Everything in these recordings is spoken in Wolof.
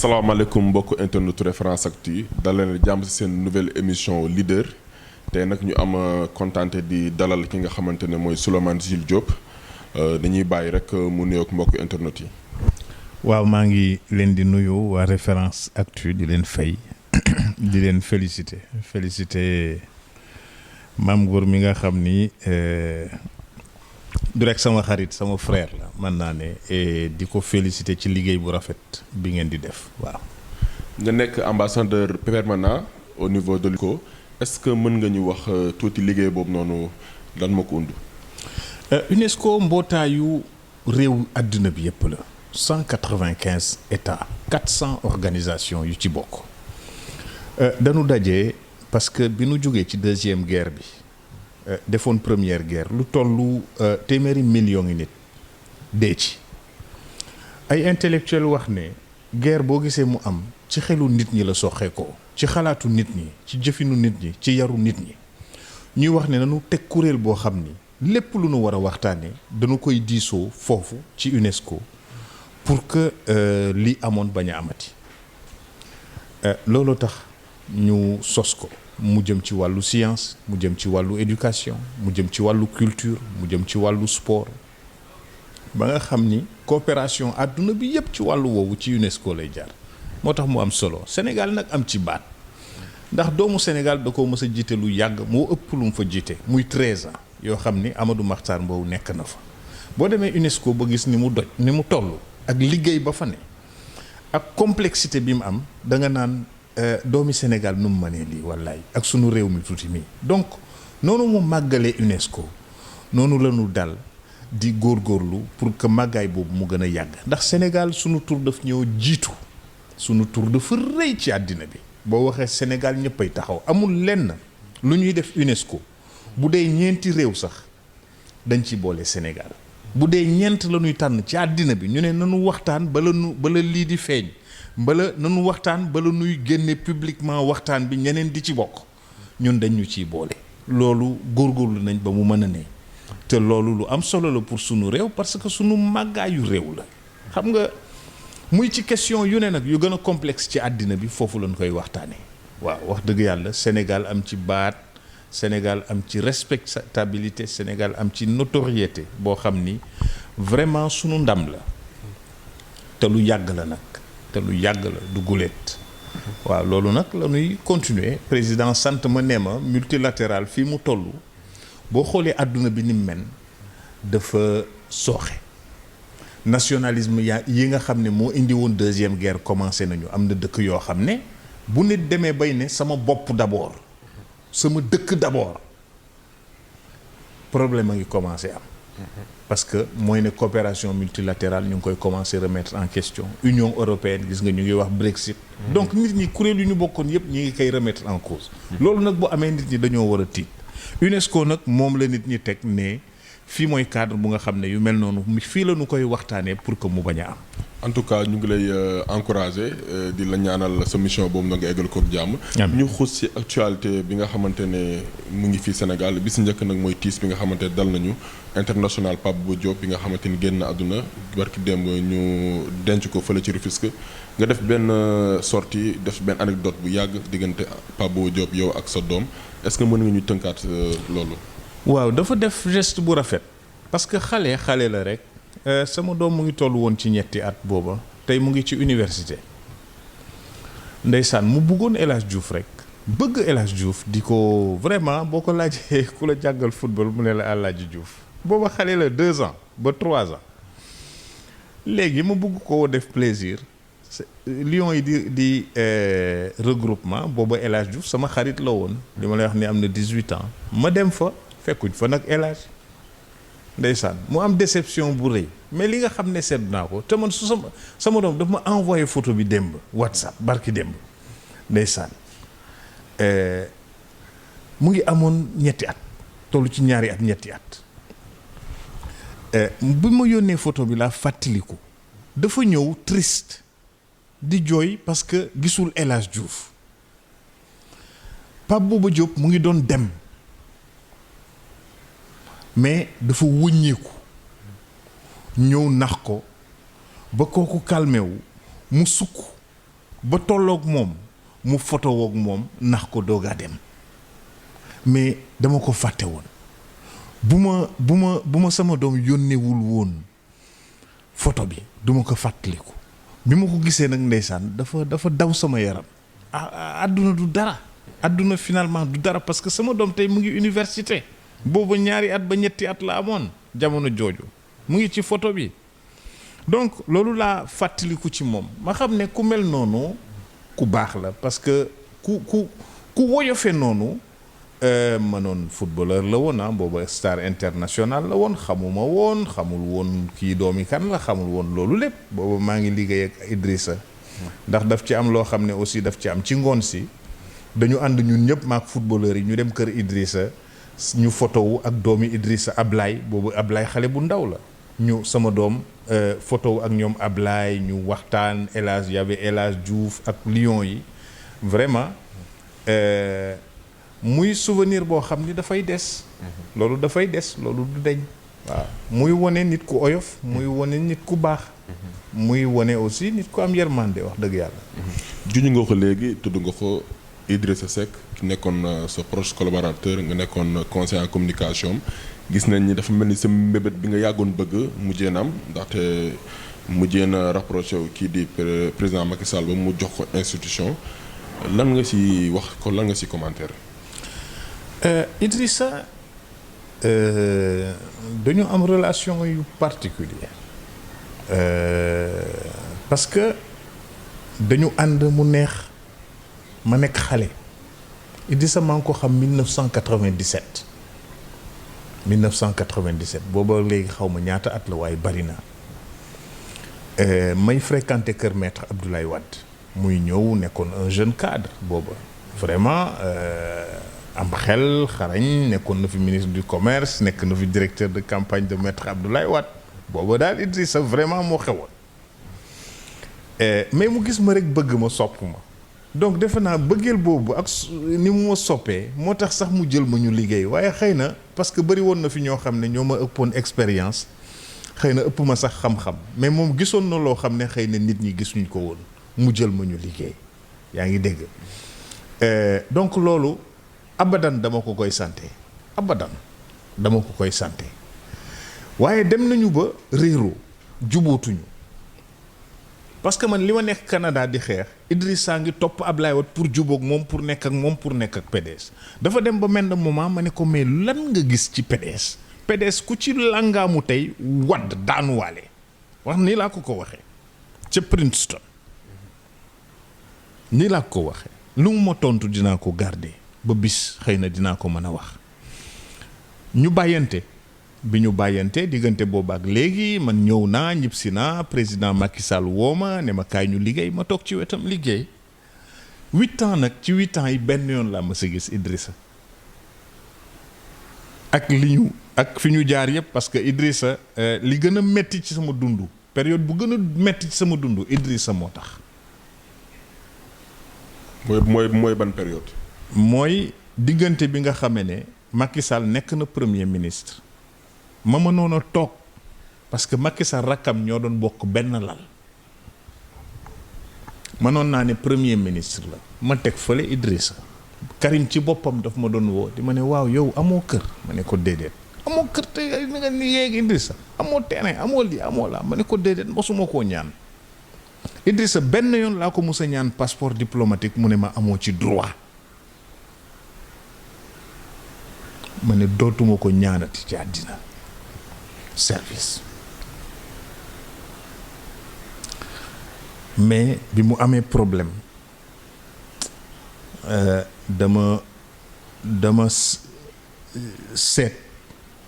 salaamaaleykum mbokk internet Référence Actu dalal jàmm ci seen nouvelle émission leader tey nag ñu am kontaante di dalal ki nga xamante ne mooy Souleymane Jules Diop dañuy bàyyi rek mu nuyoog mbokk internet yi. waaw maa ngi leen di nuyu waa Référence Actu di leen fay di leen féliciter Mame Goor mi nga xam ni du rek sama xarit sama frère la mën naa ne di ko féliciter ci liggéey bu rafet bi ngeen di def waaw. nga nekk ambassadeur permanent au niveau de l'UNESCO est-ce que mën nga ñu wax tuuti liggéey boobu noonu lan moo ko undu. UNESCO mbootaayu réew àdduna bi yëpp la 195 états 400 organisations yu ci bokk dañu daje parce que bi nu jógee ci deuxième guerre bi defoon première guerre lu tollu téeméeri millions yi nit dee ci ay intellectuels wax ne guerre boo gisee mu am ci xelu nit ñi la soxeekoo ci xalaatu nit ñi ci jëfinu nit ñi ci yaru nit ñi ñuy wax ne nañu teg kuréel boo xam ni lépp lu nu war a waxtaanee dañu koy diisoo foofu ci UNESCO pour que li amoon bañ a amati loolu tax ñu sos ko mu jëm ci wàllu science mu jëm ci wàllu éducation mu jëm ci wàllu culture mu jëm ci wàllu sport ba nga xam ni coopération àdduna bi yépp ci wàllu woowu ci UNESCO lay jaar moo tax mu am solo Sénégal nag am ci baat ndax doomu Sénégal da ko mës a jiite lu yàgg moo ëpp lu mu fa jiite muy 13 ans yoo xam ni Amadou Mahtar Mbow nekk na fa boo demee UNESCO ba gis ni mu doj ni mu toll ak liggéey ba fa ne ak complexité bi mu am da nga naan doomi Sénégal nu mu mënee lii wallaay ak sunu réew mi tuuti mii donc noonu mu màggalee UNESCO noonu la ñu dal di góorgóorlu pour que màggaay boobu mu gën a yàgg ndax Sénégal sunu tur daf ñëw jiitu sunu tur dafa rëy ci àddina bi boo waxee Sénégal ñëppay taxaw amul lenn lu ñuy def UNESCO bu dee ñeenti réew sax dañ ci boole Sénégal bu dee ñeent la ñuy tànn ci àddina bi ñu ne nanu waxtaan bala lii di feeñ bala nanu waxtaan bala nuy génne publiquement waxtaan bi ñeneen di ci bokk ñun dañ ñu ciy boole loolu góorgóorlu nañ ba mu mën a ne te loolu lu am solo la pour sunu réew parce que sunu màggaayu réew la xam nga muy ci question yu ne nag yu gën a complexe ci àddina bi foofu lañ koy waxtaanee waaw wax dëgg yàlla Sénégal am ci baat Sénégal am ci respectabilité Sénégal am ci notoriété boo xam ni vraiment sunu ndam la te lu yàgg la nag te lu yàgg la du guléet waaw loolu nag la ñuy continuer président sant ma nee ma multilatéral fii mu toll boo xoolee àdduna bi ni mel dafa sooxe nationalisme yi nga xam ne moo indi woon deuxième guerre commencé nañu am na dëkk yoo xam ne bu nit demee bay ne sama bopp d'abord sama dëkk d'abord problème a ngi commencé am parce que mooy ne coopération multilatérale ñu ngi koy commencer remettre en question Union européenne gis nga ñu ngi wax Brexit donc nit ñi kuréel yu ñu bokkoon yépp ñi ngi koy remettre en cause loolu nag bu amee nit ñi dañoo war a tiit UNESCO nag moom la nit ñi teg ne fii mooy cadre bu nga xam ne yu mel noonu fii la ñu koy waxtaanee pour que mu bañ a am en tout cas ñu ngi lay encourager di la ñaanal sa mission boobu na nga eggal ko jàmm. ñu xuus ci actualité bi nga xamante ne mu ngi fii Sénégal bi si njëkk nag mooy tiis bi nga xamante ne dal nañu international Pape Bouba Diop bi nga xamante ni génn àdduna barki démb ñu denc ko fële ci Rufisque nga def benn sortie def benn anecdote bu yàgg diggante Pape Bouba Diop yow ak sa doom est-ce que mën nga ñu tënkaat loolu. waaw dafa def geste bu rafet parce que xale la rek. sama doom mu ngi toll woon ci ñetti at booba tey mu ngi ci université ndeysaan mu bëggoon El Hadj Diouf rek bëgg El Hadj Diouf di ko vraiment boo ko laajee ku la jàngal football mu ne la El Hadj Diouf booba xale la 2 ans ba 3 ans léegi mu bëgg ko def plaisir Lions yi di regroupement booba El Hadj Diouf sama xarit la woon li ma lay wax ni am na 18 ans ma dem fa fekkuñ fa nag El Hadj ndeysaan mu am déception bu rëy mais li nga xam ne seetlu naa ko te man su sama doom daf ma envoyé photo bi démb WhatsApp barki démb ndeysaan mu ngi amoon ñetti at tollu ci ñaari at ñetti at bi ma yónnee photo bi laa fàttaliku dafa ñëw triste di jooy parce que gisul El Hadj Diouf Pape Bouba Diop mu ngi doon dem mais dafa wëññeeku ñëw nax ko ba kooku calmé wu mu sukk ba tolloog moom mu photo woog moom nax ko doogaa dem mais dama ko fàtte woon bu ma sama doom yónnewul woon photo bi duma ko fàttaliku bi ma ko gisee nag ndeysaan dafa daw sama yaram àdduna du dara àdduna finalement du dara parce que sama doom tey mu ngi université boobu 2 at ba 3 at la amoon jamono jooju mu ngi ci photo bi donc loolu laa fàttaliku ci moom ma xam ne ku mel noonu ku baax la parce que ku woyofe noonu mënoon footballeur la woon booba star international la woon xamul woon kii doomi kan la xamul woon loolu lépp booba maa ngi liggéey ak Idrissa ndax daf ci am loo xam ne aussi daf ci am ci ngoon si dañu ànd ñun ñëpp maak footballeur yi ñu dem kër Idrissa ñu photo wu ak doomi Idrissa Ablaye boobu Ablaye xale bu ndaw la ñu sama doom photo wu ak ñoom Ablaye ñu waxtaan El Hadj Diouf ak Lions yi vraiment muy souvenir boo xam ni dafay des loolu dafay des loolu du deñ waaw muy wone nit ku oyof muy wone nit ku baax muy wone aussi nit ku am yërmande wax dëgg yàlla juñu nga ko léegi tudd nga ko Idrissa Seck ki nekkoon sa proche collaborateur nga nekkoon conseiller en communication gis nañ ni dafa mel ni sa mbébét bi nga yàggoon bëgg mujjee na am ndaxte mujjee na rapproché wu kii di président Macky Sall ba mu jox ko institution lan nga ci wax ko lan nga ci commentaire Idrissa dañu am relation yu particulière parce que dañu ànd mu neex ma nekk xale Idrissa maa ngi ko xam 1997 booba léegi xaw ma ñaata at la waaye bari na may fréquenté kër maître Abdoulaye Wade muy ñëw nekkoon un jeune cadre booba vraiment am xel xarañ nekkoon na fi ministre du commerce nekk na fi directeur de campagne de maître Abdoulaye Wade booba daal Idrissa vraiment moo xewoon mais mu gis ma rek bëgg ma sopp ma donc defe naa bëggeel boobu ak ni mu ma soppee moo tax sax mu jël ma ñu liggéey waaye xëy na parce que bëri woon na fi ñoo xam ne ñoo ma ëppoon expérience xëy na ëpp ma sax xam-xam mais moom gisoon na loo xam ne xëy na nit ñi gisuñ ko woon mu jël ma ñu liggéey yaa ngi dégg donc loolu abadan dama ko koy santé waaye dem nañu ba réeroo jubootuñu parce que man li ma nekk Canada di xeex Idrissa ngi topp Ablaye Wade pour jubóog moom pour nekk ak PDS dafa dem ba mel na moment ma ne ko mais lan nga gis ci PDS ku ci langaamu tey Wade daanuwaale wax nii laa ko waxee ca Princeton nii laa ko waxee lu mu ma tontu dinaa ko garder ba bis xëy na dinaa ko mën a wax ñu bàyyante bi ñu bàyyante diggante boobu ak léegi man ñëw naa ñibbisi naa président Macky Sall woo ma ne ma kaay ñu liggéey ma toog ci wetam liggéey 8 ans nag ci 8 ans yi benn yoon laa ma sa gis Idrissa ak fi ñu jaar yëpp parce que Idrissa li gën a metti ci sama dund période bu gën a metti ci sama dund Idrissa moo tax. mooy ban période. mooy diggante bi nga xamee ne Macky Sall nekk na premier ministre. ma mënoon a toog parce que Macky Sall rakkam ñoo doon bokk benn lal mënoon naa ne premier ministre la ma teg fële Idrissa Karim ci boppam daf ma doon woo di ma ne waaw yow amoo kër ma ne ko déedéet amoo kër te nga ni yeegi Idrissa amoo terrain amoo lii amoo laa ma ne ko déedéet mosuma koo ñaan Idrissa benn yoon laa ko mos a ñaan passeport diplomatique mu ne ma amoo ci droit ma ne dootuma ko ñaanati ci àddina service mais bi mu amee problème dama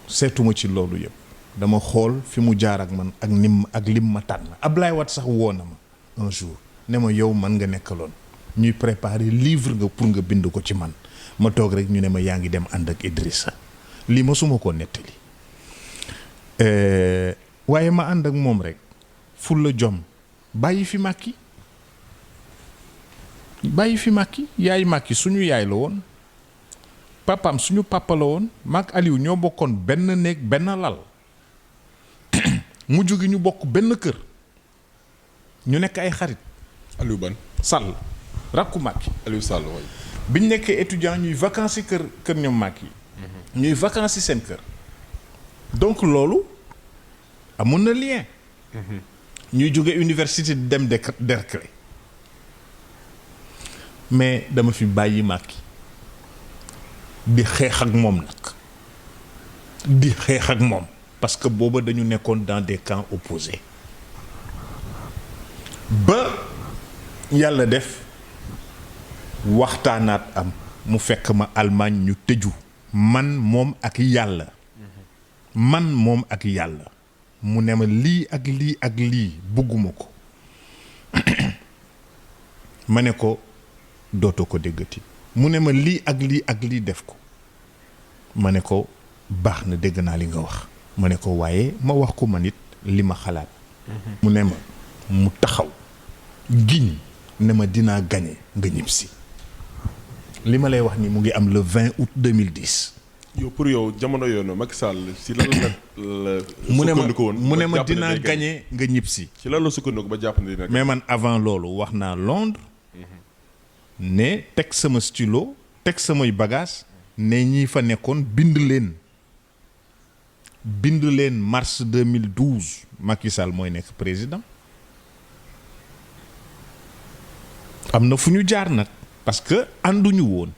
seetuma ci loolu yëpp dama xool fi mu jaar ak man ak lim ma tànn Ablaye Wade sax woo na ma un jour ne ma yow man nga nekkaloon ñuy préparer livre nga pour nga bind ko ci man ma toog rek ñu ne ma yaa ngi dem ànd ak Idrissa lii ma suma koo nettali waaye ma ànd ak moom rek ful la jom bàyyi fi Macky yaay Macky suñu yaay la woon papaam suñu papa la woon maak Aliou ñoo bokkoon benn néeg benn lal mujj gi ñu bokk benn kër ñu nekk ay xarit. Aliou ban. Sall rakku Macky. Aliou Sall waay. biñ nekkee étudiant ñuy vacances yi kër ñoom Macky. ñuy vacances yi seen kër. donc loolu amoon na lien. ñuy jóge université di dem Derklé mais dama fi bàyyi Macky di xeex ak moom nag di xeex ak moom parce que booba dañu nekkoon dans des camps opposés ba yàlla def waxtaanaat am mu fekk ma Allemagne ñu tëju man moom ak yàlla mu ne ma lii ak lii ak lii bugguma ko ma ne ko dootoo ko déggati mu ne ma lii ak lii ak lii def ko ma ne ko baax na dégg naa li nga wax ma ne ko waaye ma wax ko ma nit li ma xalaat mu ne ma mu taxaw giñ ne ma dinaa gañe nga ñibbisi li ma lay wax ni mu ngi am le 20 août 2010. yow pour yow jamono yoonu Macky Sall si lan la sukkandiku woon mu ne ma dinaa gañe nga ñibbisi. ci lan la sukkandiku ba jàpp ne dina mais man avant loolu wax naa Londres ne teg sama stylo teg samay bagage ne ñi fa nekkoon bind leen mars 2012 Macky Sall mooy nekk président am na fu ñu jaar nag parce que ànduñu woon.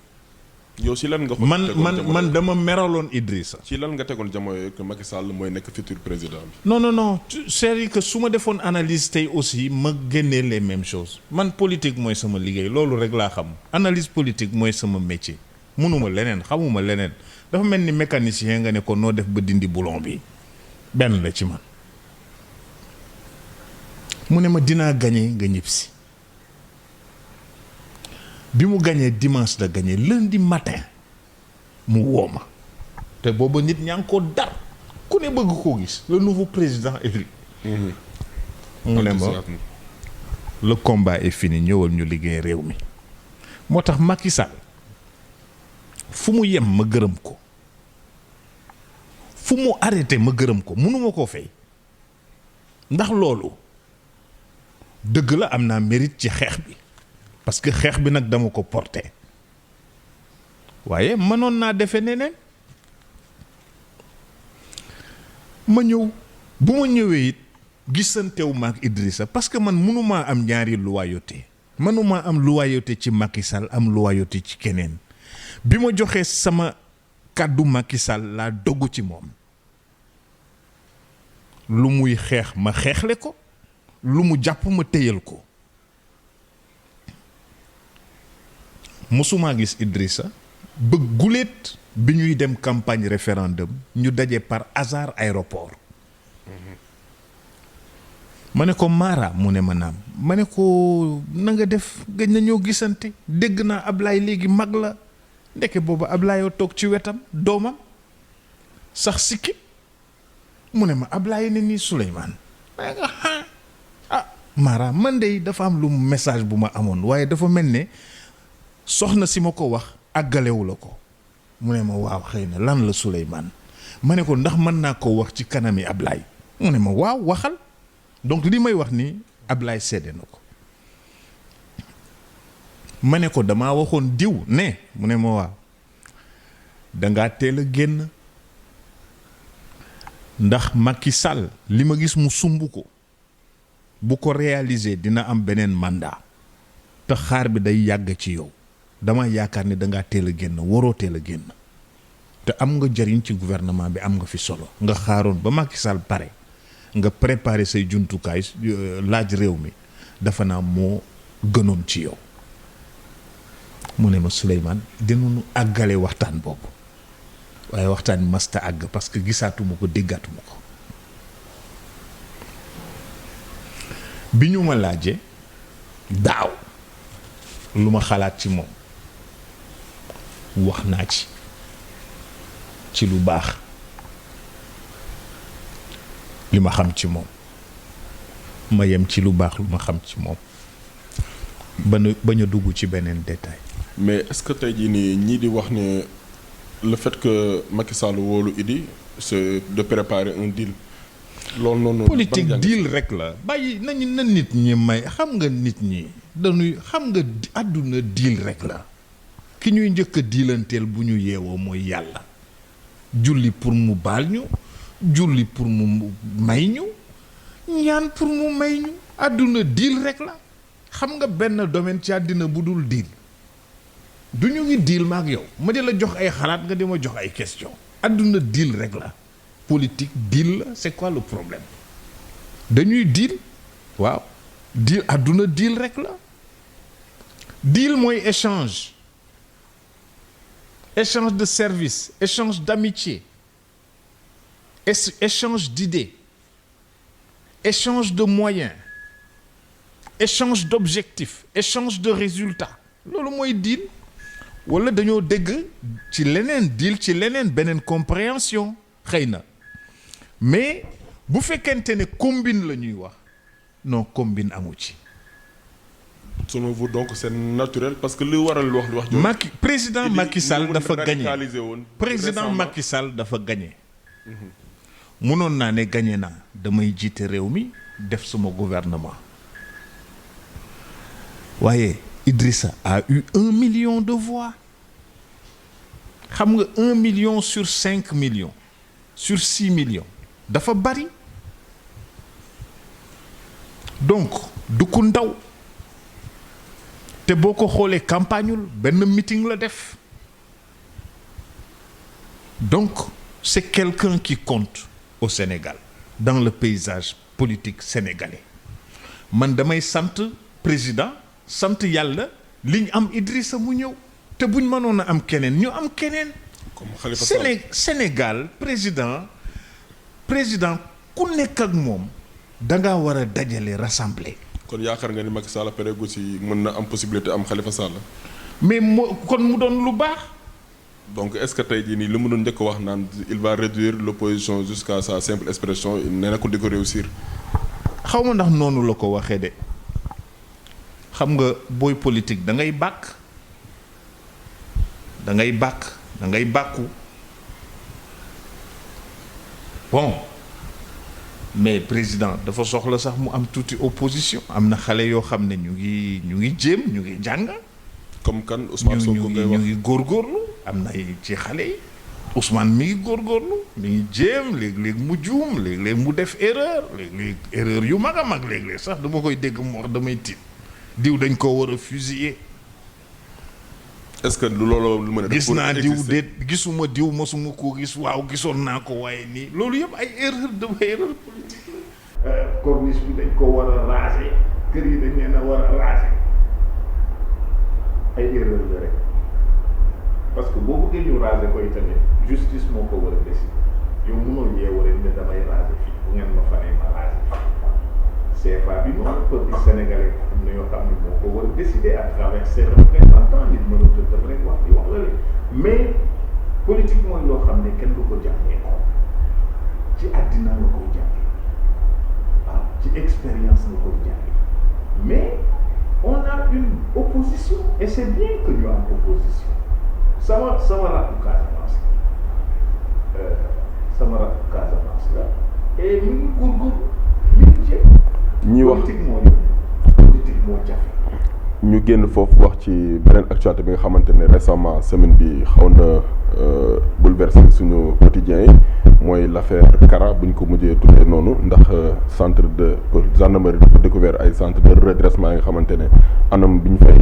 yow si lan nga ko man dama meraloon Idrissa. ci lan nga tegoon jamono que Macky Sall mooy nekk futur président bi. non c'est que su ma defoon analyse tey aussi ma génnee les mêmes choses man politique mooy sama liggéey loolu rek laa xam analyse politique mooy sama métier mënuma leneen xamuma leneen dafa mel ni mécanicien nga ne ko noo def ba dindi boulon bi benn la ci man mu ne ma dinaa gagné nga ñibbisi bi mu gagné dimanche la gagné lundi matin mu woo ma te booba nit ñaa ngi ko dar ku ne bëgg koo gis le nouveau président élu mu ne ma le combat est fini ñëwal ñu liggéey réew mi moo tax Macky Sall fu mu yem ma gërëm ko fu mu arrêté ma gërëm ko mënuma koo fay ndax loolu dëgg la am naa mérite ci xeex bi parce que xeex bi nag dama ko porté waaye mënoon naa defe neneen ma ñëw bu ma ñëwee it gisantewu ma ak Idrissa parce que man mënumaa am ñaari loyauté mënumaa am loyauté ci Macky Sall am loyauté ci keneen bi ma joxee sama kàddu Macky Sall laa dogg ci moom lu muy xeex ma xeexle ko lu mu jàpp ma téyal ko mësumaa gis Idrissa ba guléet bi ñuy dem campagne référendum ñu daje par hasard aéroport ma ne ko Mara mu ne ma naam ma ne ko na nga def gëj na ñoo gisante dégg naa Ablaye léegi mag la ndeke booba Ablaye toog ci wetam doomam sax sikki mu ne ma Ablaye ne nii Souleymane ma nga Mara man de dafa am lu message bu ma amoon waaye dafa mel ne soxna si ma ko wax àggalewu la ko mu ne ma waaw xëy na lan la Souleymane ma ne ko ndax mën naa ko wax ci kanami Ablaye mu ne ma waaw waxal donc li may wax ni Ablaye seede na ko ma ne ko damaa waxoon diw ne mu ne ma waaw dangaa teel a génn ndax Macky Sall li ma gis mu sumb ko bu ko réaliser dina am beneen mandat te xaar bi day yàgg ci yow dama yaakaar ne dangaa teel a génn waroo teel a génn te am nga jariñ ci gouvernement bi am nga fi solo nga xaaroon ba Macky Sall pare nga préparer say jumtukaay laaj réew mi dafa naa moo gënoon ci yow mu ne ma Souleymane dinañu àggale waxtaan boobu waaye waxtaan masta àgg parce que gisaatuma ko déggaatuma ko bi ñu ma laajee daaw lu ma xalaat ci moom wax naa ci lu baax li ma xam ci moom ma yem ci lu baax lu ma xam ci moom bañ a dugg ci beneen détail. mais est-ce que tey jii nii ñii di wax ne le fait que Macky Sall woolu Idi c'est de préparer un deal. loolu noonu politique deal rek la bàyyi nañu na nit ñi may xam nga nit ñi dañuy xam nga àdduna deal rek la ki ñuy njëkk a diilanteel bu ñu yeewoo mooy yàlla julli pour mu baal ñu julli pour mu may ñu ñaan pour mu may ñu àdduna deal rek la xam nga benn domaine ci àddina bu dul deal du ñu ngi deal ma ak yow ma di la jox ay xalaat nga di ma jox ay question àdduna deal rek la politique deal la c'est quoi le problème dañuy deal waaw deal àdduna deal rek la deal mooy échange de service échange d'amitié échange d'idées échange de moyens échange d'objectifs échange de résultats loolu mooy deal wala dañoo dégg ci leneen deal ci leneen beneen compréhension xëy na mais bu fekkente ne combine la ñuy wax non combine amu ci. selon vous donc c'est naturel parce que li waral wax jooju. président Macky Sall dafa gagné président récemment. Macky Sall dafa gagné. mënoon naa ne gagné naa damay jiite réew mi def suma gouvernement waaye Idrissa a eu 1 million de voix xam nga 1 million sur 5 millions sur 6 millions dafa bari donc du ku ndaw te boo ko xoolee campagneul benn meeting la def donc c'est quelqu'un qui compte au Sénégal dans le paysage politique sénégalais man damay sant président sant yàlla li ñu am Idrissa mu ñëw te buñ mënoon a am keneen ñu am keneen. comme Khalifa Sall Sénégal président ku nekk ak moom da ngaa war a dajale rassembler. kon yaakaar nga ni Macky Sall pareegu si mën na am possibilité am Khalifa Sall. mais kon mu doon lu baax. donc est-ce que tey jii nii li mu doon njëkk wax naan il va réduire l'opposition jusqu'à sa simple expression nee na ko di ko réussir. xaw ma ndax noonu la ko waxee de xam nga booy politique da ngay bàkk da ngay bàkku bon mais président dafa soxla sax mu am tuuti opposition am na xale yoo xam ne ñu ngi jéem ñu ngi jàng. comme kan Ousmane Sonko ngay wax ñu ngi góorgóorlu am na ci xale yi Ousmane mi ngi góorgóorlu mi ngi jéem léeg-léeg mu juum léeg-léeg mu def erreur léeg-léeg erreur yu mag a mag léeg-léeg sax dama koy dégg mu wax damay tiit diw dañ koo war a fusiller. est-ce que loolu lu mën a def gis naa diw de gisuma diw mosuma ko gis waaw gisoon naa ko waaye nii loolu yëpp ay erreur politique la. corniche bi dañ ko war a raser kër yi dañ leen a war a raser ay erreur la rek parce que boo bëggee ñu raser ko itamit justice moo ko war a décider yow mënoo yeewu rek ne damay raser fii bu ngeen ma fanee ma raser fii CFA bi noonu peuple sénégalais am na yoo xam ne moo ko war a décider à travers ses représentants nit mënut a def rek wax di wax la rek mais politique mooy loo xam ne kenn du ko jàngee ko ci àddina nga koy jàngee waaw ci expérience nga koy jàngee mais on a une opposition et c'est bien que ñu am opposition sama rakku Casamance la et ñu ngi góorgóorlu ñu ngi jéem. ñi wax politique moo jafe. ñu génn foofu wax ci beneen actualité bi nga xamante ne récemment semaine bi xaw na bouleversé suñu quotidien yi mooy l'affaire Kara bu ñu ko mujjee tuddee noonu ndax centre de gendarmerie dafa découvert ay centre de redressement yi nga xamante ne anam bi ñu fay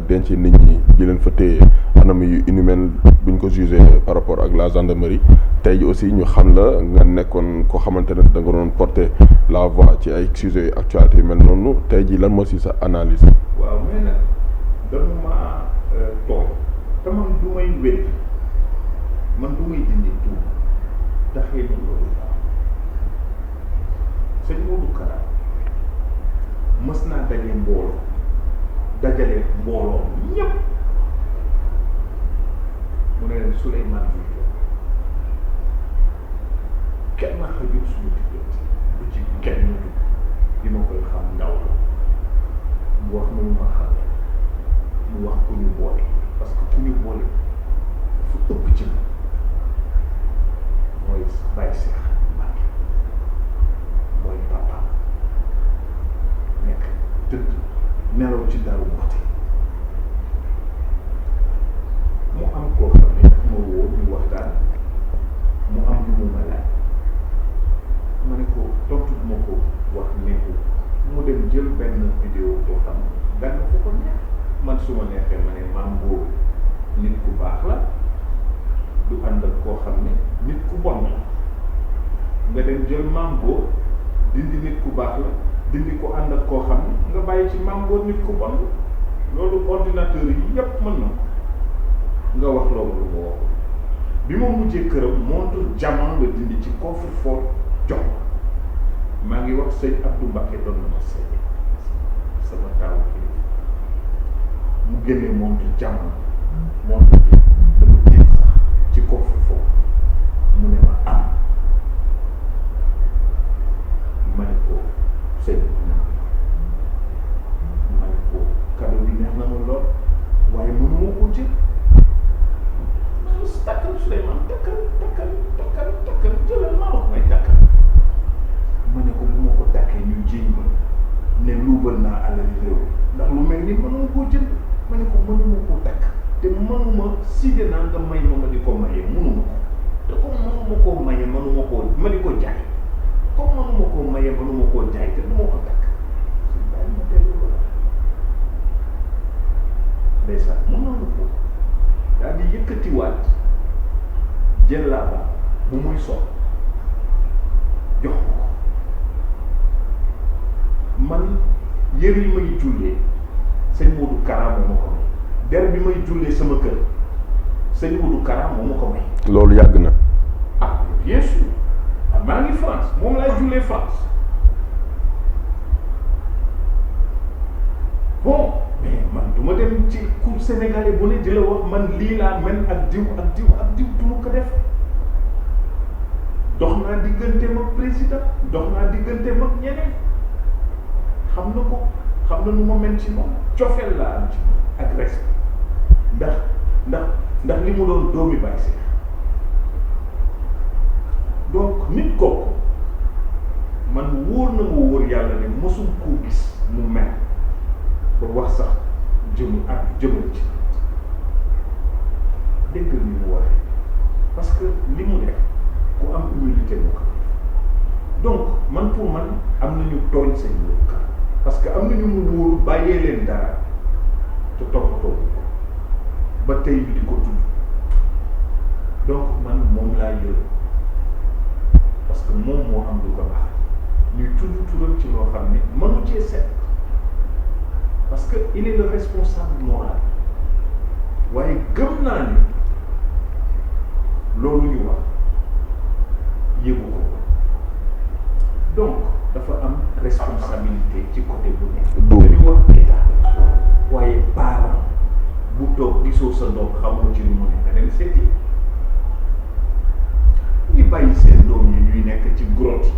denc nit ñi di leen fa téye anam yu inhumaine bu ñu ko jugé par rapport ak la gendarmerie tey ji aussi ñu xam la nga nekkoon koo xamante ne da nga doon porter la voix ci ay sujets actualité yu mel noonu tey ji lan moo si sa analyse. waaw mais nag dama maa toog te man du may wér man du may dindi tuub taxee na loolu baax sëñ Modou Kara mës naa dajale mbooloo ñëpp mu ne leen Souleymane Jules kenn na xajul suñu diggante bu ci kenn dugg li ma koy xam ndaw la mu wax nu ma xam mu wax ku ñu boole parce que ku ñu boole fu ëpp ci mooy Baye Cheikh Mbacké baax la du ànd ak koo xam ne nit ku bon la nga dem jël mango dindi nit ku baax la dindi ko ànd ak koo xam ne nga bàyyi ci mango nit ku bon loolu ordinateur yi yépp mën na nga wax loolu lu ma wax bi ma mujjee këram montre diamant la dindi ci coffre-fort jox maa ngi wax sëñ Abdou Mbacké doon na ma seede sama taaw kii mu génnee montre diamant montre bi dama dégg sax ci coffre-fort mu ne ma am ma ne ko sëñ ma ne ko cadeau bi neex na ma lool waaye mënuma ko jël takkal Souleymane takkal jëlal maa wax may takkal ma ne ko bu ma ko takkee ñu jiiñ ma ne luubal naa alal réew ndax lu mel ni mënuma koo jënd ma ne ko mënuma koo takk te mënuma sidé naa nga may ma di ko maye mënuma ko te comme mënuma koo maye mënuma koo ma di ko jaay comme mënuma koo maye mënuma koo jaay te du ma ko takk suñ bàyyi ma dellu ko la ndeysaan mënoon ko daal di yëkkatiwaat jël laa ba bu muy sol jox ko man yëre yi may jullee sëñ Modou Kara moo ma ko may der bi may jullee sama kër sëñ Modou Kara moo ma ko may. loolu yàgg na. ah bien sûr maa ngi France moom laay jullee France bon mais man du ma dem ci cour sénégalais bu ne di la wax man lii laa mel ak diw ak diw ak diw du ma ko def dox naa diggante mag président dox naa diggante mag ñeneen xam na ko xam na nu ma mel ci moom cofeel laa am ci ak respect ndax li mu doon doomi Baye Seex donc nit kooku man wóor na ma wóor yàlla ne mosum koo gis mu mel ba wax sax jëmal ci dégg ni mu waxee parce que li mu def ku am humilité moo ko donc man pour man am nañu tooñ seen loolu parce que am nañu mu wóoru bàyyee leen dara te toppatoo ko ba tey ñu di ko tudd donc man moom laa yërëm parce que moom moo am lu ko baax ñuy tudd turam ci loo xam ne mënu cee set parce que il est le responsable moral waaye gëm naa ni loolu ñu wax yëgu ko donc dafa am responsabilité ci côté bu nekk. dañu wax état waaye parent bu toog gisoo sa doom xamoo ci lu mu ne nga dem seeti ñu bàyyi seen doom yi ñuy nekk ci grotte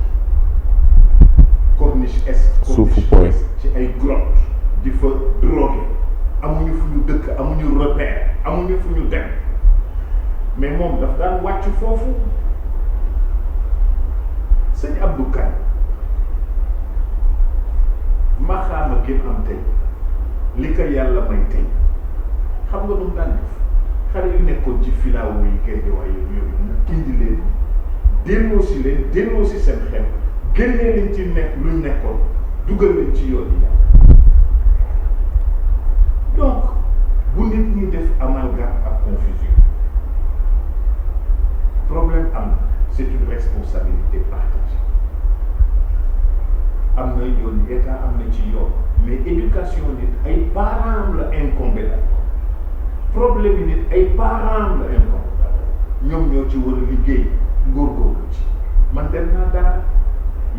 corniche est suufu point ci ay grotte di fa drogué amuñu fu ñu dëkk amuñu repère amuñu fu ñu dem mais moom daf daan wàcc foofu sëñ Abdou Kane maxaama gën am tey li ko yàlla may tey xam nga nu mu daan def xale yu nekkoon ci filaawo yi géej waaye yooyu mu indi leen delloo si seen xel génnee leen ci nekk luñ nekkoon dugal leen ci yoon yi donc bu nit ñi def amalgame ak confusion problème am na c'est une responsabilité partagée am na yoon état am na ci yoon mais éducation nit ay parents la incombé la problème yi nit ay parents la incombé la ñoom ñoo ci war a liggéey góorgóorlu ci man dem naa daara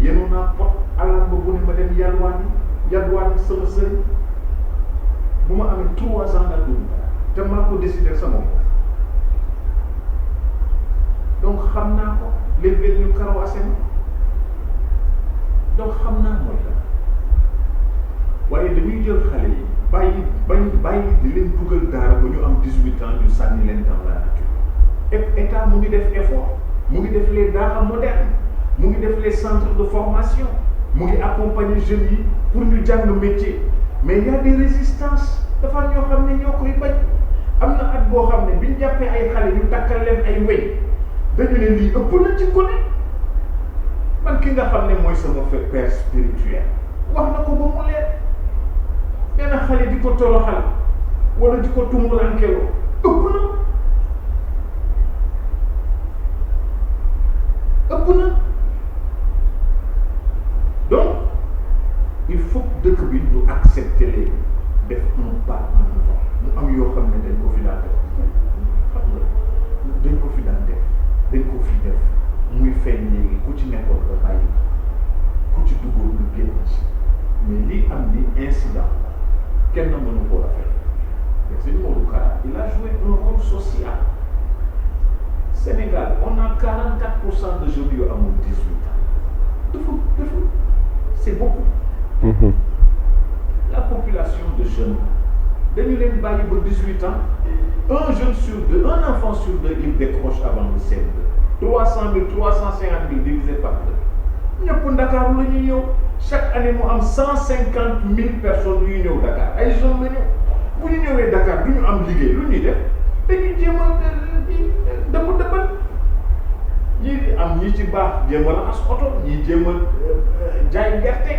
yenu naa pot alarba bu ne ma dem yalwaani sama sëriñ bu ma amee 3 ans la dund te maa ko décidé sama bopp donc xam naa ko léeg-léeg ñu karawaase ma donc xam naa mooy la waaye dañuy jël xale yi bàyyi di leen dugal daara ba ñu am 18 ans ñu sànni leen dans la nature et état mu ngi def effort mu ngi def les daara modernes mu ngi def les centres de formation mu ngi accompagner jeunes yi pour ñu jàng métier mais y a des résistances dafa ñoo xam ne ñoo koy bañ am na at boo xam ne biñ jàppee ay xale ñu takkal leen ay weñ dañu ne lii ëpp na ci gone man ki nga xam ne mooy sama père spirituel wax na ko ba mu leer nee na xale di ko toroxal wala di ko tumurankeloo ëpp na génn ci mais lii am ni incident kenn mënu ko rafet mais Serigne Modou Kara il a joué un rôle social. Sénégal on a 44% de jeunes yu amul 18 ans dafa c'est beaucoup. La population de jeunes dañu leen bàyyi ba 18 ans un jeune sur deux un enfant sur deux il décroche avant le CM2 300 000 350 000 divisé par deux ñëpp Ndakaaru la ñuy ñëw chaque année mu am 150 000 personnes yuy ñëw Dakar ay jeunes la ñu bu ñu ñëwee Dakar du ñu am liggéey lu ñuy def dañuy jéem a dëbbal ñii am ñi ci baax jéem a raxas oto ñii jéem a jaay gerte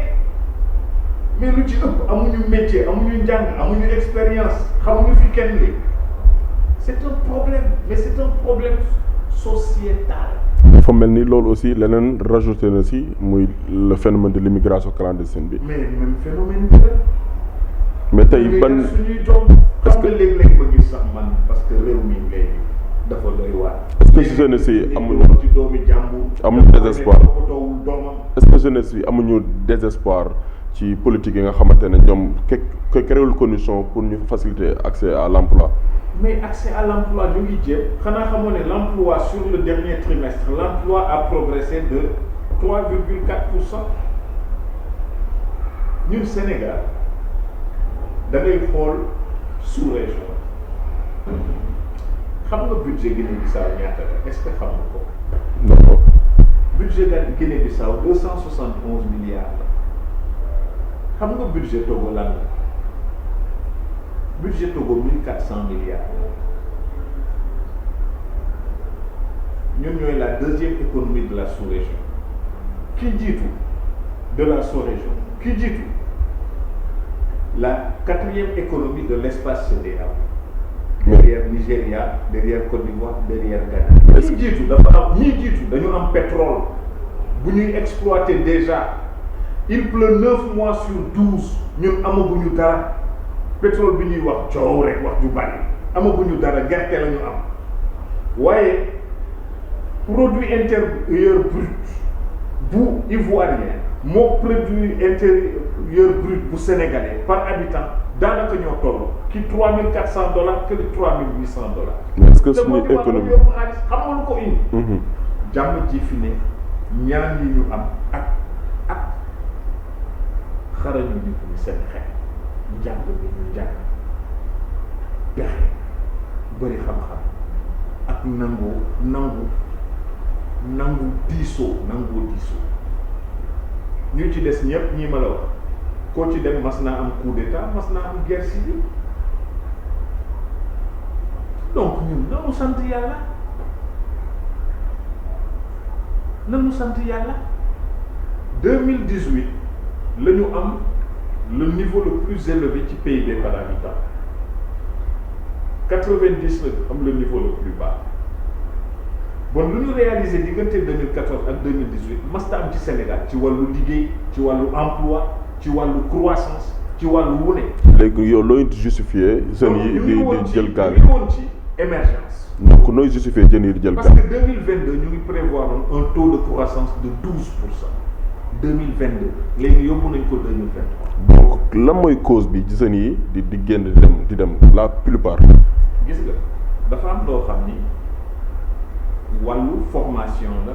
mais lu ci ëpp amuñu métier amuñu njàng amuñu expérience xamuñu fi kenn li c'est un problème mais c'est un problème sociétal. dafa mel ni loolu aussi leneen rajouté na si muy le phénomène de l'immigration clandestine bi. mais même phénomène bi la. mais tey ban suñuy doom xam nga léeg-léeg ma gis sax man parce que réew mi léegi dafa doy waar. est-ce que jeunesse yi amuñu ci doomi jàmbur. amuñu désespoir doomam. est-ce que jeunesse yi amuñu désespoir ci politique yi nga xamante ne ñoom créewul condition pour ñu faciliter accès à l'emploi. mais accès à l'emploi ñu ngi jéem xanaa xamoo ne l'emploi sur le dernier trimestre l'emploi a progressé de 3,4%. ñun Sénégal da ngay xool sous-région xam nga budget Guinée-Bissau ñaata la est-ce que xam nga ko. non. budget Guinée-Bissau 271 milliards la xam nga budget Togo lan la budget Togo 1400 milliards ñun ñooy la deuxième économie de la sous-région ki jiitu de la sous-région ki jiitu la quatrième économie de l'espace CEDEAO derrière Nigeria derrière Côte d'Ivoire derrière Ghana. ñi jiitu dafa am ñi jiitu dañu am pétrole bu ñuy exploiter déjà il pleut 9 mois sur 12 ñun amaguñu dara pétrole bi ñuy wax coow rek wax ju bari amaguñu dara gerte la ñu am waaye produit intérieur brut bu ivoirien moo produit intérieur brut bu sénégalais par habitant daanaka ñoo toll ki $3,400 que $3,800. est-ce que suñu économie yóbbu xaalis xam nga lu ko indi. jàmm ji fi ne ñaan yi ñu am ak xarañu nit ñi seen xel njàng bi ñu njàng pexe bëri xam-xam ak nangu diisoo ñu ci des ñëpp ñi ma la wax koo ci dem mas naa am coup d'état mas naa am guerre civile donc ñun nanu sant yàlla 2018 la ñu am le niveau le plus élevé ci PIB par habitant 90 la am le niveau le plus bas bon lu ñu réalisé diggante 2014 ak 2018 masta am ci Sénégal ci wàllu liggéey ci wàllu emploi ci wàllu croissance ci wàllu wune. léegi yow looy justifier jeunes yi di jël gaal yi woon ci émergence. donc nooy justifier jeunes yi di jël gaal. parce que 2022 ñu ngi prévoir un taux de croissance de 12%. 2022 léegi yóbbu nañ ko 2023. donc lan mooy cause bi jeunes yi di génn di dem la plupart. gis nga dafa am loo xam ni wàllu formation la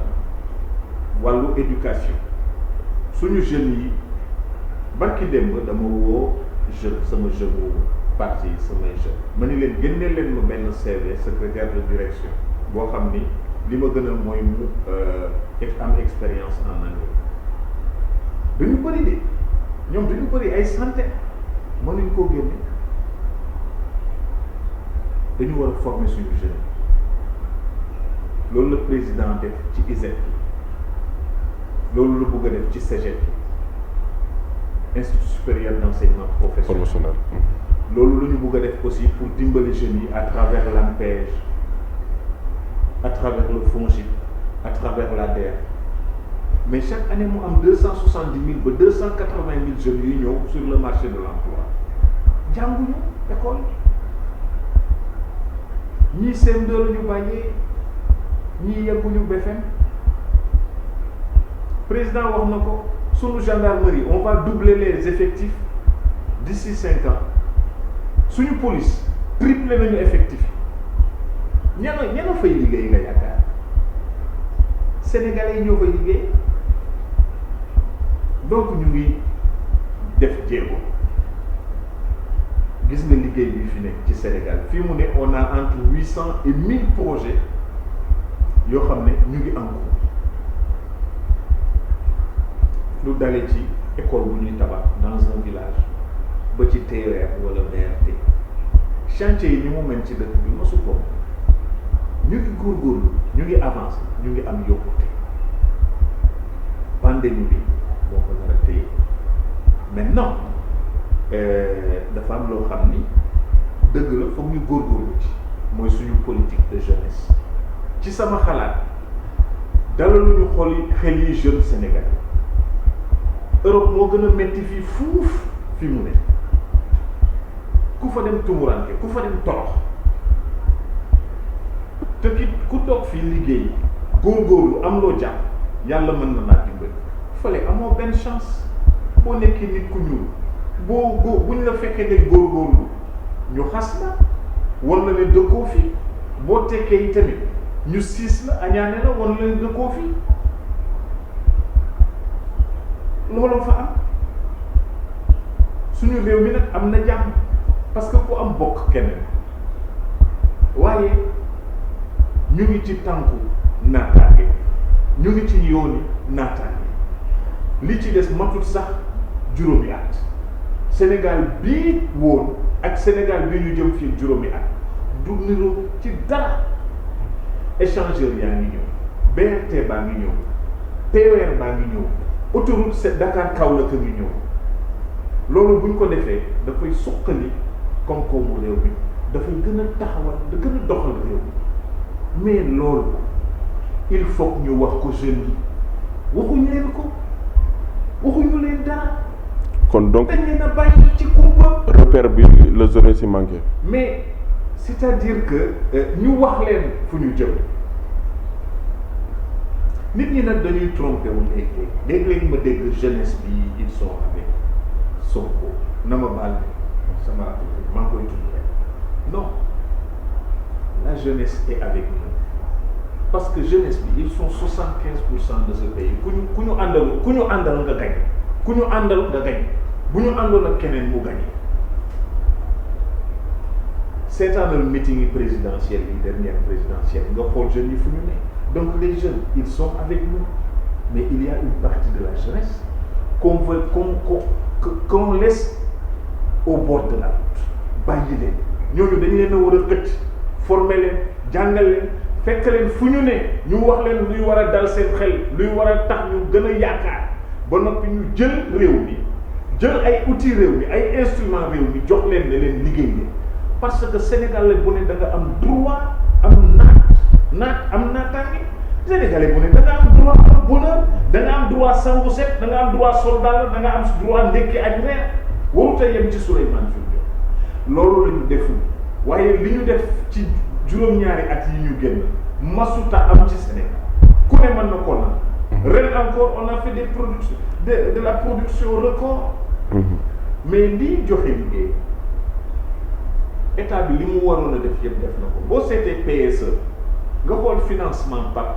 wàllu éducation suñu jeunes yi barki démb dama woo sama jeune parti samay jeunes ma ni leen génne leen ma benn CV secrétaire de direction boo xam ni li ma gën a mooy mu am expérience en anglais dañu bëri de ñoom dañu bëri ay centaines mënuñ koo génne dañu war a former suñu jeunes loolu la président def ci ISEP loolu la bëgg a def ci CEGEP Institut supérieur d'enseignement professionnel loolu la ñu bëgg a def aussi pour dimbali jeunes yi à travers l'ANPEJ à travers le FONGIP à travers l'ADER mais chaque année mu am 270 000 ba 280 000 jeunes yu ñëw sur le marché de l'emploi jànguñu école ñii CM2 la ñu bàyyee ñii yegguñu BFM président wax na ko sunu gendarmerie on va doubler les effectifs d'ici 5 ans suñu police tripler nañu effectif yi ña fay liggéey nga yaakaar sénégalais yi ñoo fay liggéey donc ñu ngi def jéego gis nga liggéey bi fi nekk ci Sénégal fii mu ne on a entre 800 et 1000 projets yoo xam ne ñu ngi en cours lu dalee ci école bu ñuy tabax dans un village ba ci TER wala BRT chantier yi ni mu mel ci dëkk bi mosu ko ñu ngi góorgóorlu ñu ngi avancé ñu ngi am yokkute pandémie bi moo ko nar a téye maintenant dafa am loo xam ni dëgg la foog ñu góorgóorlu ci mooy suñu politique de jeunesse ci sama xalaat dalaluñu xel yi jeunes sénégalais Europe moo gën a metti fii fuuf fi mu ne ku fa dem tumuranke ku fa dem torox te ku toog fii liggéey góorgóorlu am loo jàpp yàlla mën na laa dimbali fële amoo benn chance boo nekkee nit ku ñuul buñ la fekkee ne góorgóorlu ñu xas la wala ne dëkkoo fi boo tekkee yi tamit ñu siis la añaane la wala ne dëkkoo fi loolu fa am suñu réew mi nag am na jàmm parce que ku am bokk keneen waaye ñu ngi ci tànku naataange ñu ngi ci yooni naataange li ci des matut sax juróomi at Sénégal bii woon ak Sénégal bii ñu jëm fii juróomi at du niroo ci dara échangeur yaa ngi ñëw BRT baa ngi ñëw TER baa ngi ñëw autoroute c'est Dakar Kaolack a ngi ñëw loolu buñ ko defee dafay suqali koom-koomu réew mi dafay gën a taxawal da gën a doxal réew mi mais loolu il faut ñu wax ko jeunes yi waxuñu leen ko waxuñu leen dara. kon donc dañ leen a bàyyi ci kumpa. repère bi la jeunesse yi manqué. mais c'est-à-dire que ñu wax leen fu ñu jëm nit ñi nag dañuy trompé wu léeg-léeg ma dégg jeunesse bi ils sont avec Sonko na ma baal sama maa ngi koy tudd rek non la jeunesse est avec nous parce que jeunesse bi ils sont 75% de ce pays ku ñu àndal nga gañ ku ñu àndal nga gañ bu ñu àndoon ak keneen mu gañ seetaanal meeting yi présidentielle yi dernière présidentielle nga xool jeunes yi fu ñu ne donc les jeunes ils sont avec nous mais il y a une partie de la jeunesse qu'on laisse au bord de la route bàyyi leen ñooñu dañ leen a war a xëcc former leen jàngal leen fekk leen fu ñu ne ñu wax leen luy war a dal seen xel luy war a tax ñu gën a yaakaar ba noppi ñu jël réew mi jël ay outils réew mi ay instruments réew mi jox leen ne leen liggéey leen parce que Sénégalais bu ne da nga am droit am am naataange Sénégalais bu ne da nga am droit am bonheur da nga am droit sangu set da nga am droit soldat da nga am droit ndekki ak reer warut a yem ci Souleymane Jules loolu la ñu deful waaye li ñu def ci juróom-ñaari at yi ñu génn masuta am ci Sénégal ku ne mën na ko na ren encore on a fait des productions de la production record mais lii joxe liggéey état bi li mu waroon a def yëpp def na ko boo seetee PSE nga xool financement par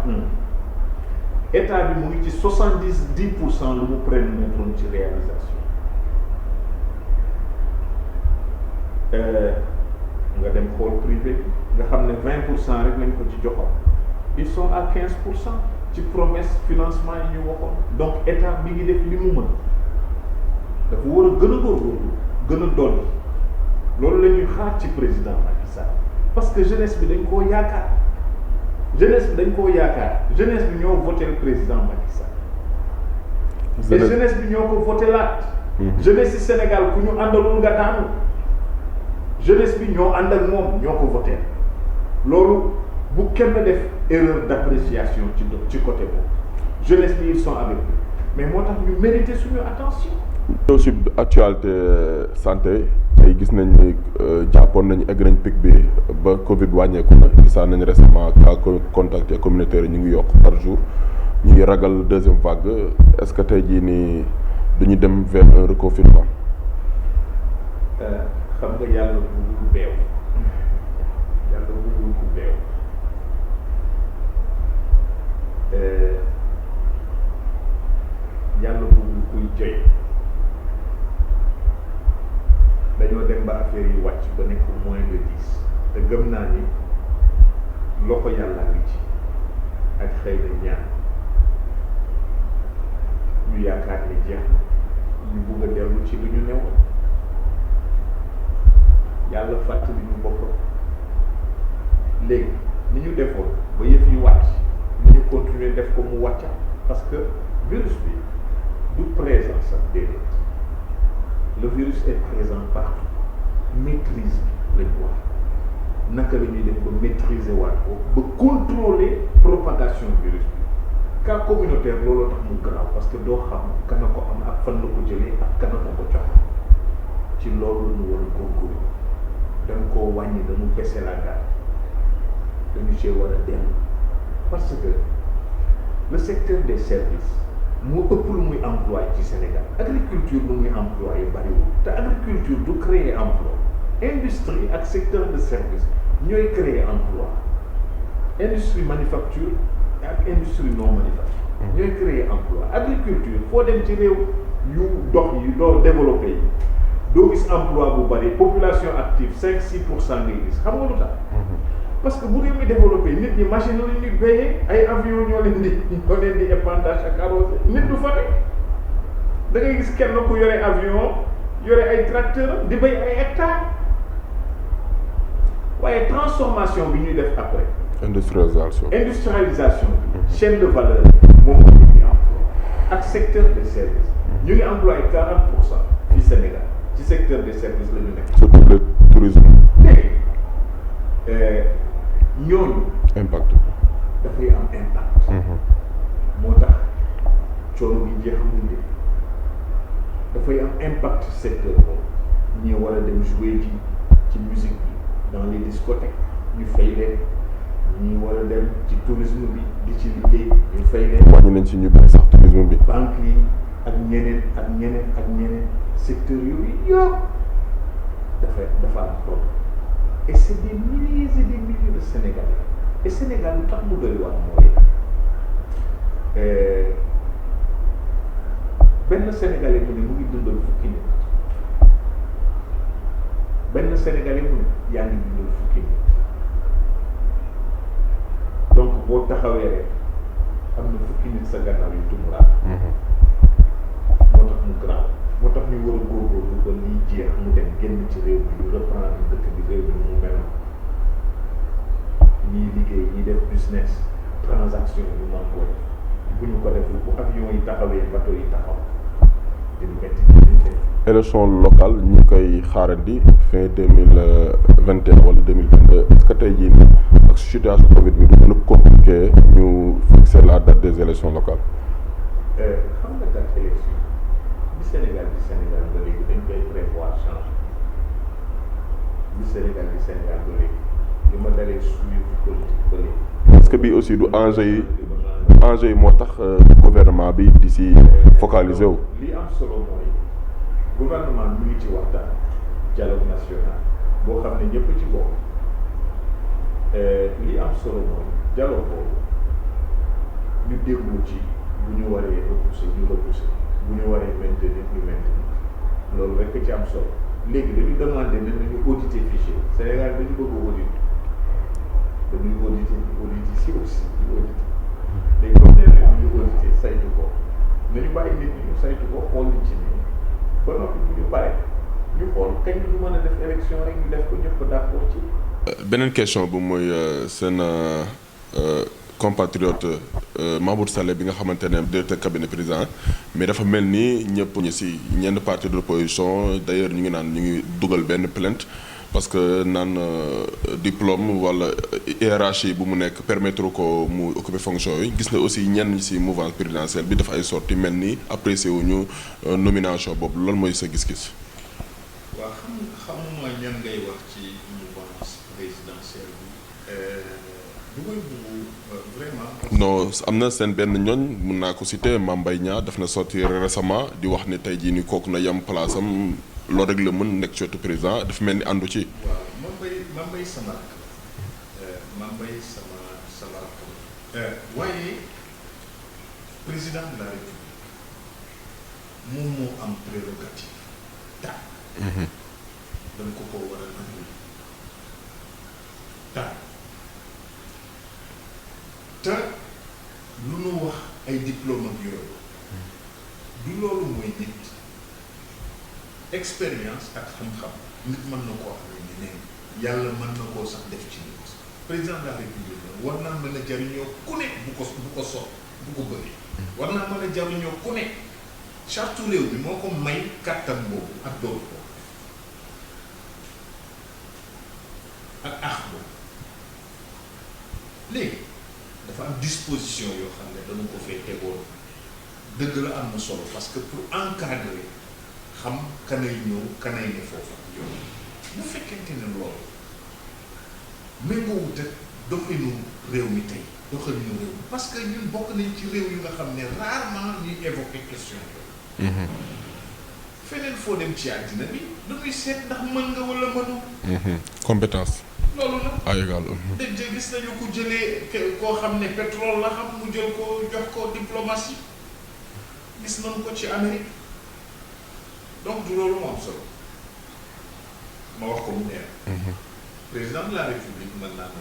état bi mu ngi ci 70% lu mu prémettre ci réalisation nga dem xool privé nga xam ne 20% rek lañ ko ci joxoon ils sont à 15% ci promesse financement yi ñu waxoon donc état bi ngi def li mu mën dafa war a gën a góorgóorlu gën a dolli loolu la ñuy xaar ci président Macky Sall parce que jeunesse bi dañ koo yaakaar jeunesse bi ñoo voté le président Macky Sall et jeunesse bi ñoo ko voté laat jeunesse yi Sénégal ku ñu àndalul nga daanu jeunesse bi ñoo ànd ak moom ñoo ko voté loolu bu kenn def erreur d'appréciation ci côté boobu jeunesse bi ils sont avec nous mais moo tax ñu mérité suñu attention. ñëw si actualité santé tey gis nañ ni jàppoon nañu egg nañ pic bi ba Covid wàññeeku na gisaan nañ récemment cas contact communautaire yi ñu ngi yokk par jour ñu ngi ragal deuxième vague est-ce que tey jii nii duñu dem vers un reconfinement. xam nga yàlla bëggul beew yàlla bëggul ku beew yàlla bëggul kuy joy dañoo dem ba affaire yi wàcc ba nekk moins de 10 te gëm naa ni loxo yàlla ngi ci ak xëy na ñaan ñu yaakaar ni jeex na ñu bugg a dellu ci lu ñu newoon yàlla fàttali ñu boppam léegi ni ñu defoon ba yëf yi wàcc ni ñu continuer def ko mu wàcca parce que virus bi du présent sax déedéet le virus est présent partout maîtrise bi lañu wax naka la ñuy def ba maîtriser waat ko ba contrôler propagation virus bi cas communautaire looloo tax mu grave parce que doo xam kana ko am ak fan la ko jëlee ak kana ko jox ci loolu ñu war a góorgóorlu dañ koo wàññi dañu baisser la garde dañu cee war a dellu parce que le secteur des services moo ëpp lu muy employé ci Sénégal agriculture lu muy employé bariwul te agriculture du créer emploi industrie ak secteur de service ñooy créer emploi industrie manufacture ak industrie non manufacture ñooy créer emploi agriculture foo dem ci réew yu dox yi doo développé yi doo gis emploi bu bari population active 5-6% ngay gis xam nga lu tax parce que bu réew mi développé nit ñi machine la ñuy béyee ay avion ñoo leen di épandage ak arrosé nit du fa ne da ngay gis kenn ku yore avion yore ay tracteur di béy ay hectares waaye transformation bi ñuy def après industrialisation bi chaîne de valeur moom moo ñu emploi ak secteur des services ñu ngi employé 40% fii Sénégal ci secteur des services la ñu nekk. surtout le tourisme. léegi ñooñu. impact. dafay am impact. moo tax coono bi jeexamul de dafay am impact ci secteur boobu ñi war a dem jouer ci musique bi dans les discothèques ñu fay leen ñi war a dem ci tourisme bi di ci liggéey ñu fay leen. wàññi nañ ci ñu bëri sax tourisme bi. banque yi ak ñeneen ak ñeneen ak ñeneen secteur yooyu yëpp dafa am problème et c'est des milliers et des milliers de Sénégalais et Sénégal lu tax mu doy wax mooy benn Sénégalais mu ne mu ngi dundal fukki nit benn Sénégalais mu ne yaa ngi dundal fukki nit donc boo taxawee rek am na fukki nit sa gannaaw yu tumuraat moo tax mu grave moo tax ñu war a góorgóorlu ba liy jeex mu dem génn ci réew mi ñu reprendre dëkk bi réew mi mu mel ñiy liggéey ñiy def business transaction yu man ko bu ñu ko def bu avion yi taxawee bateau yi taxaw dina métti ci élection locale ñu koy xaarandi fin 2021 wala 2022 est-ce que tey jii nii ak situation Covid bi du gën a compliqué ñu fixer la date des élections locales. xam nga date élection bi Sénégal ba léegi dañ koy prévoir changer bi Sénégal ba léegi li ma dalee suivre politique ba léegi. est-ce que bii aussi du enjeu yi moo tax gouvernement bi di si focaliser wu. li am solo mooy gouvernement mi ngi ci waxtaan dialogue national boo xam ne ñëpp ci bokk li am solo mooy dialogue boobu ñu déglu ci bu ñu waree repousser ñu repousser bu ñu waree maintenir ñu maintenir loolu rek ci am solo léegi dañu demandé ne nañu auditer fichier Sénégal dañu bëgg auditer dañuy auditer si aussi ñu auditer léegi comme nee nañ ñu auditer saytu ko nañu bàyyi nit ñi ñu saytu ko xool li ci nii ba noppi bu ñu pare ñu xool kañ ñu mën a def élection rek ñu def ko ñëpp d'accord ci. beneen question bu mooy seen compatriote Mahmoud Saleh bi nga xamante ne directeur cabinet président mais dafa mel ni ñëpp ñu si ñenn parti de l'opposition d'ailleurs ñu ngi naan ñu ngi dugal benn plainte parce que naan diplôme wala hiérarchie bu mu nekk permettre ko mu occuper fonction yi gis na aussi ñenn si mouvance présidentielle bi dafa ay sorties mel ni apprécié wuñu nomination boobu loolu mooy sa gis-gis. waaw xamuma ñan ngay wax ci mouvance présidentielle bi vraiment. non am na seen benn ñooñ mun naa ko citer Mame Mbaye Niang daf na sortir récemment di wax ni tey jii ni kooku na yem place am loolu rek la mën nekk ci wetu président dafa mel ni àndu ci. waaw Mame Mbaye sama rakk Mame Mbaye sama rakk waaye président de la République moom moo am prérogative tànn. dañ ko war a nangul tànn te lu nu wax ay diplôme ak yooyu du loolu mooy nit expérience ak xam-xam nit mën na koo amee neneen yàlla mën na koo sax def ci nit président de la République la war naa mën a jariñoo ku ne bu ko so bu ko bëggee war naa mën a jariñoo ku ne charte réew bi moo ko may kàttan boobu ak doolu ko ak ax boobu léegi dafa am disposition yoo xam ne dama ko fee tegoon dëgg la am na solo parce que pour encadrer xam kanay ñëw kanay ne foofu ak yow bu fekkente ne loolu méngoowut ak doxinu réew mi tey doxalinu réew mi parce que ñun bokk nañ ci réew yu nga xam ne rarement ñuy évoquer question yooyu feneen foo dem ci àddina bi dañuy seet ndax mën nga wala mënoo compétence loolu la à égal dégg gis nañu ko jëlee koo xam ne pétrole la xam mu jël ko jox ko diplomatie gis nañu ko ci Amérique donc du loolu moo am solo ma wax ko mu neex président de la République mën naa ko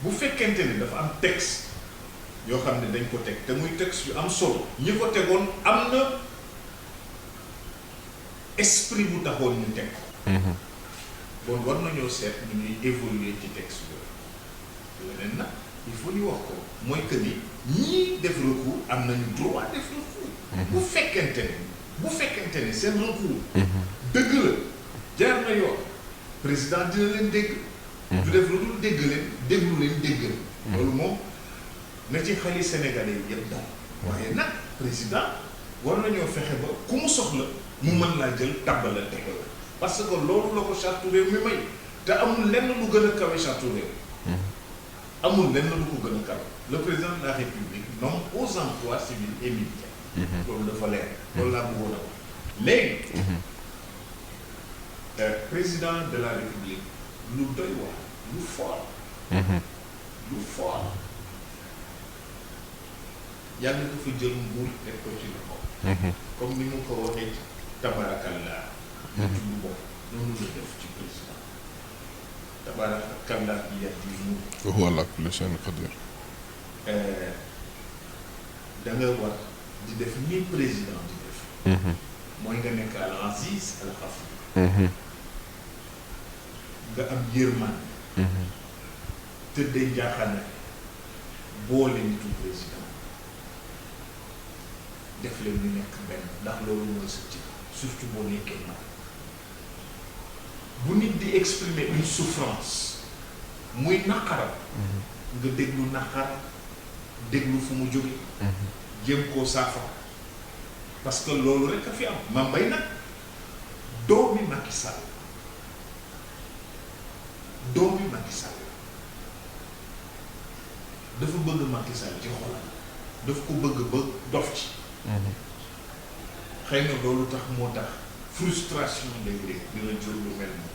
bu fekkente ni dafa am texte yoo xam ne dañ ko teg te muy texte yu am solo ñi ko tegoon am na esprit bu taxoon ñu teg ko bon war nañoo seet ñu ñuy évoluer ci texte boobu leneen nag il faut ñu wax ko mooy que ni ñii def recours am nañu droit def recours bu fekkente ni seen recours dëgg la jaar na yoon président dina leen dégg du def lu dul dégg leen dégg loolu moom na ci xali sénégalais yi yëpp daal waaye nag président war nañoo fexe ba ku mu soxla mu mën laa jël tàbbala tegal parce que loolu la ko charte réew mi may te amul lenn lu gën a kawe charte réew amul lenn lu ko gën a kawe le président de la République nomme aux emplois civils et militaires loolu dafa leer loolu laa bëggoon a wax léegi président de la République lu doy wax lu fort yàlla dafa jël nguur teg ko ci loxo comme ni mu ko waxee ci tabarakallah ñu tudd bopp noonu la def ci président tabarakallah bi yàgg yi mu huwa ala kulli shay'in qadir da nga war di def ni président di def mooy nga nekk al aziz al xafir nga am yërmande tëddee njaaxaane boole nitu président def leen ñu nekk benn ndax loolu mooy sa ci surtout boo nekkee mag bu nit di exprimer une souffrance muy naqaram nga déglu naqar déglu fu mu jóge jéem koo saafara parce que loolu rek a fi am Mame Mbaye nag doomi Macky Sall dafa bëgg Macky Sall ci xolam daf ko bëgg ba dof ci xëy na loolu tax moo tax frustration léeg-léeg dina jur lu mel noonu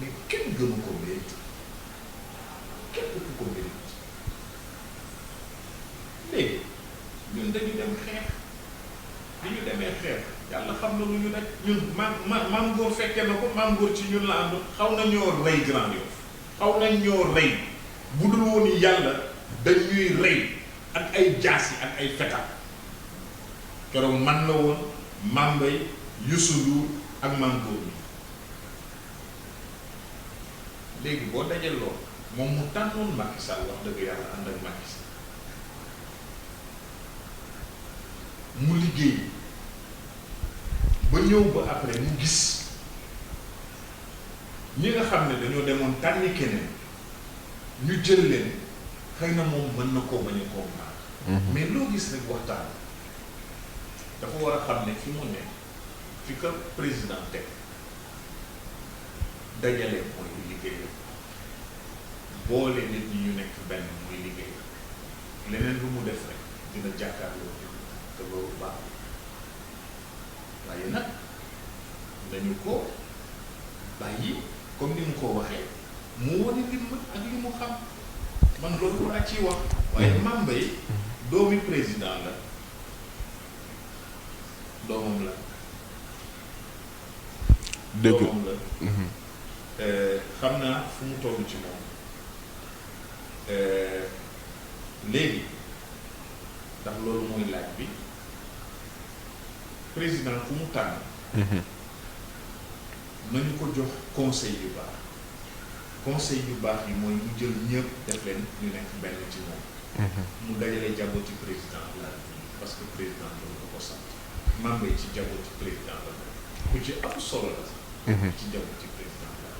mais kenn gënu ko mérite kenn ku ko mérite léegi ñun dañu dem xeex bi ñu demee xeex yàlla xam na lu ñu nekk ñun maam Ngor fekkee na ko maam Ngor ci ñun la ànd xaw na ñoo rey Grand Yoff xaw nañ ñoo rey bu dul woon yàlla dañuy rey ak ay jaas yi ak ay fetal keroog man la woon Mame Mbaye Youssou Ndour ak Mame Ngor mi léegi boo dajee loolu moom mu tànnoon Macky Sall wax dëgg yàlla ànd ak Macky Sall mu liggéey ba ñëw ba après mu gis ñi nga xam ne dañoo demoon tànni keneen ñu jël leen xëy na moom mën na koo bañ a comprendre mais loo gis rek waxtaan dafa war a xam ne fi mu ne fi ka président teg dajale mooy liggéey boole nit ñi ñu nekk benn mooy liggéey leneen lu mu def rek dina jàkkaarloo te loolu baaxul waaye nag dañu ko bàyyi comme ni mu ko waxee mu wane li mu ak li mu xam man loolu laa ciy wax waaye Mame Mbaye doomi président la doomam la dëgg doomam la xam naa fu mu toll ci moom léegi ndax loolu mooy laaj bi président fu mu tànn nañu ko jox conseil yu baax conseil yu baax yi mooy mu jël ñëpp def leen ñu nekk benn ci moom mu dajale jabooti président la parce que président loolu ko sant Mame Mbaye ci jabooti président la ku ci am solo la sax ci jabooti président la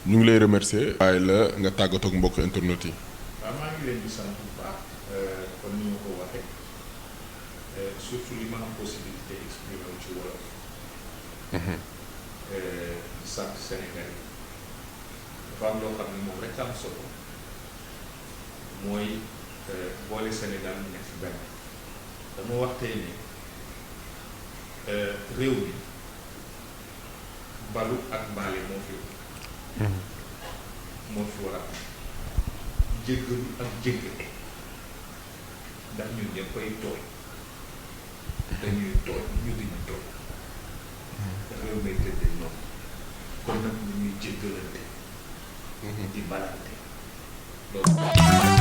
ñu ngi lay remercier waaye la nga tàggatoo ak mbokk internet yi. waaw maa ngi leen di sant bu baax kon ni ma ko waxee surtout li ma am possibilité exprimer wu ci wolof sant Sénégal yi dafa am loo xam ne moom rek am solo mooy boole Sénégal mu nekk benn dama wax tey ne réew mi balu ak mbaale moo fi war a am jéggalu ak jéggale ndax ñun ñëppay tooñ dañuy tooñ ñu diñu tooñ réew may tëddee noonu kon nag ñu ñuy jéggalante di balante loolu